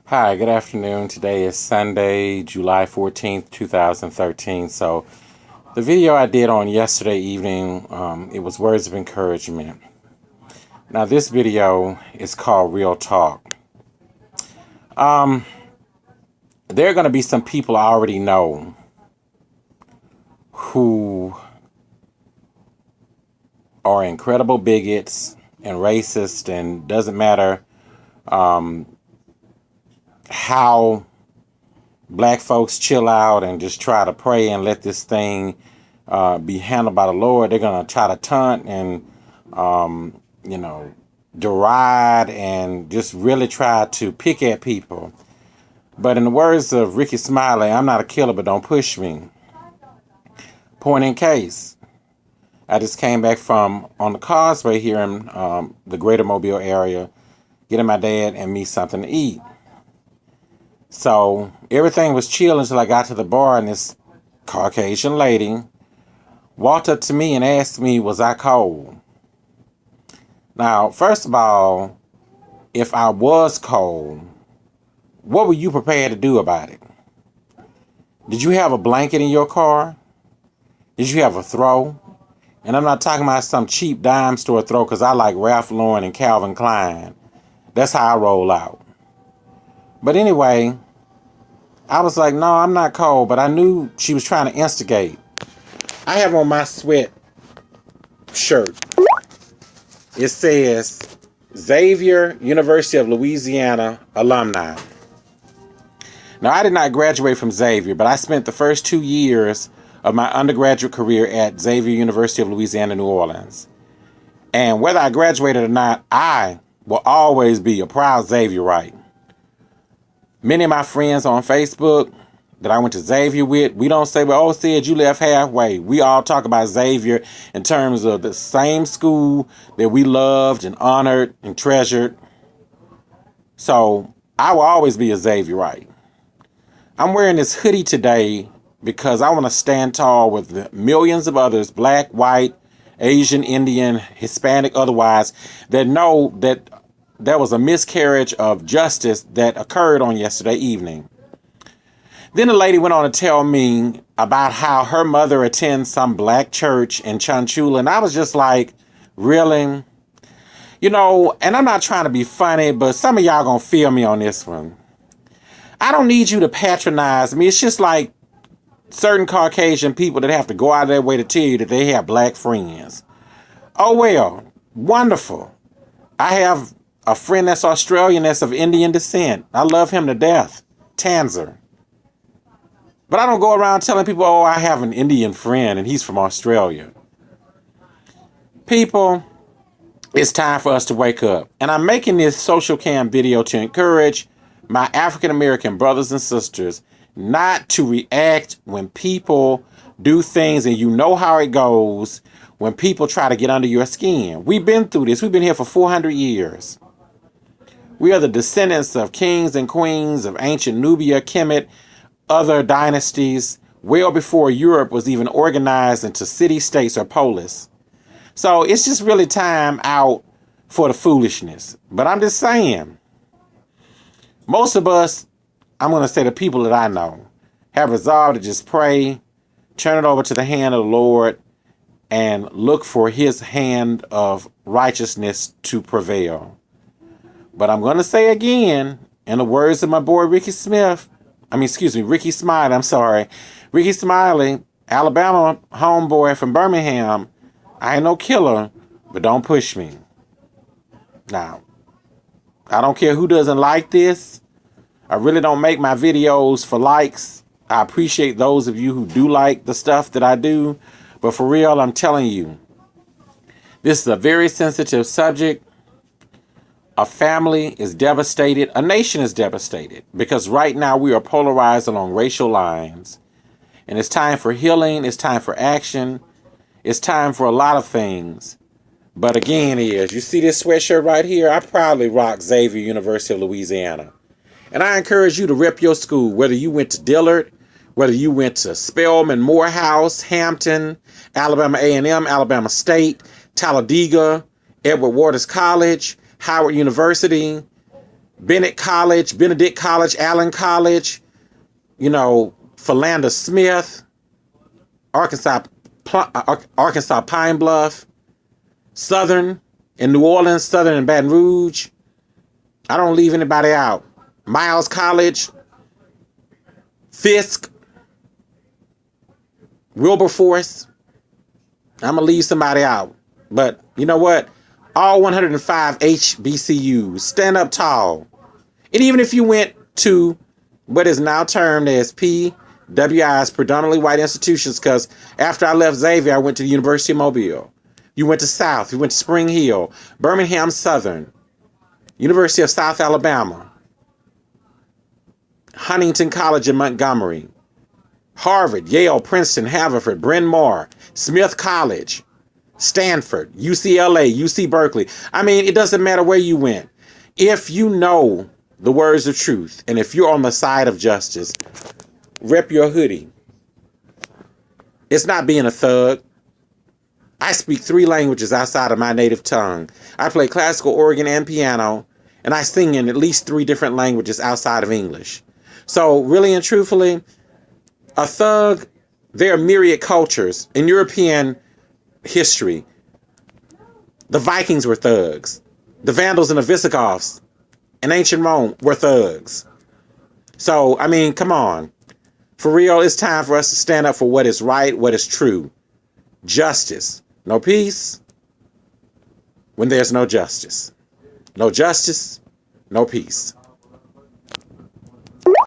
Hi, good afternoon. Today is Sunday, July 14th, 2013. So, the video I did on yesterday evening, it was words of encouragement. Now, this video is called Real Talk. There are going to be some people I already know who are incredible bigots and racist, and doesn't matter how black folks chill out and just try to pray and let this thing be handled by the Lord. They're going to try to taunt and, you know, deride and just really try to pick at people. But in the words of Ricky Smiley, I'm not a killer, but don't push me. Point in case, I just came back from on the causeway here in the greater Mobile area, getting my dad and me something to eat. So everything was chill until I got to the bar, and this Caucasian lady walked up to me and asked me, was I cold? Now, first of all, if I was cold, what were you prepared to do about it? Did you have a blanket in your car? Did you have a throw? And I'm not talking about some cheap dime store throw, because I like Ralph Lauren and Calvin Klein. That's how I roll out. But anyway, I was like, no, I'm not cold, but I knew she was trying to instigate. I have on my sweat shirt. It says Xavier University of Louisiana alumni. Now, I did not graduate from Xavier, but I spent the first 2 years of my undergraduate career at Xavier University of Louisiana, New Orleans. And whether I graduated or not, I will always be a proud Xavierite. Many of my friends on Facebook that I went to Xavier with, we don't say, well, oh, Sid, you left halfway. We all talk about Xavier in terms of the same school that we loved and honored and treasured. So I will always be a Xavierite. I'm wearing this hoodie today because I want to stand tall with the millions of others, black, white, Asian, Indian, Hispanic, otherwise, that know that there was a miscarriage of justice that occurred on yesterday evening. Then the lady went on to tell me about how her mother attends some black church in Chanchula, and I was just like, really? You know, and I'm not trying to be funny, but some of y'all gonna feel me on this one. I don't need you to patronize me. It's just like certain Caucasian people that have to go out of their way to tell you that they have black friends. Oh well, wonderful. I have a friend that's Australian that's of Indian descent. I love him to death. Tanzer. But I don't go around telling people, oh, I have an Indian friend and he's from Australia. People, it's time for us to wake up. And I'm making this social cam video to encourage my African American brothers and sisters not to react when people do things and you know how it goes when people try to get under your skin. We've been through this. We've been here for 400 years. We are the descendants of kings and queens of ancient Nubia, Kemet, other dynasties, well before Europe was even organized into city-states or polis. So it's just really time out for the foolishness. But I'm just saying, most of us, I'm going to say the people that I know, have resolved to just pray, turn it over to the hand of the Lord, and look for his hand of righteousness to prevail. But I'm going to say again, in the words of my boy Ricky Smiley, Ricky Smiley, Alabama homeboy from Birmingham, I ain't no killer, but don't push me. Now, I don't care who doesn't like this. I really don't make my videos for likes. I appreciate those of you who do like the stuff that I do. But for real, I'm telling you, this is a very sensitive subject. A family is devastated. A nation is devastated. Because right now we are polarized along racial lines. And it's time for healing. It's time for action. It's time for a lot of things. But again, you see this sweatshirt right here? I proudly rock Xavier University of Louisiana. And I encourage you to rep your school, whether you went to Dillard, whether you went to Spelman, Morehouse, Hampton, Alabama A&M, Alabama State, Talladega, Edward Waters College, Howard University. Benedict College, Allen College, Philander Smith, Arkansas, Arkansas Pine Bluff, Southern in New Orleans, Southern in Baton Rouge. I don't leave anybody out. Miles College, Fisk, Wilberforce. I'm going to leave somebody out. But you know what? All 105 HBCUs, stand up tall. And even if you went to what is now termed as PWI's, predominantly white institutions, because after I left Xavier, I went to the University of Mobile. You went to South, you went to Spring Hill, Birmingham Southern, University of South Alabama, Huntington College in Montgomery, Harvard, Yale, Princeton, Haverford, Bryn Mawr, Smith College, Stanford, UCLA, UC Berkeley. I mean, it doesn't matter where you went. If you know the words of truth, and if you're on the side of justice, rep your hoodie. It's not being a thug. I speak 3 languages outside of my native tongue. I play classical organ and piano, and I sing in at least 3 different languages outside of English. So really and truthfully, a thug, there are myriad cultures. In European history, the Vikings were thugs. The Vandals and the Visigoths in ancient Rome were thugs. So, I mean, come on. For real, it's time for us to stand up for what is right, what is true. Justice. No peace when there's no justice. No justice, no peace.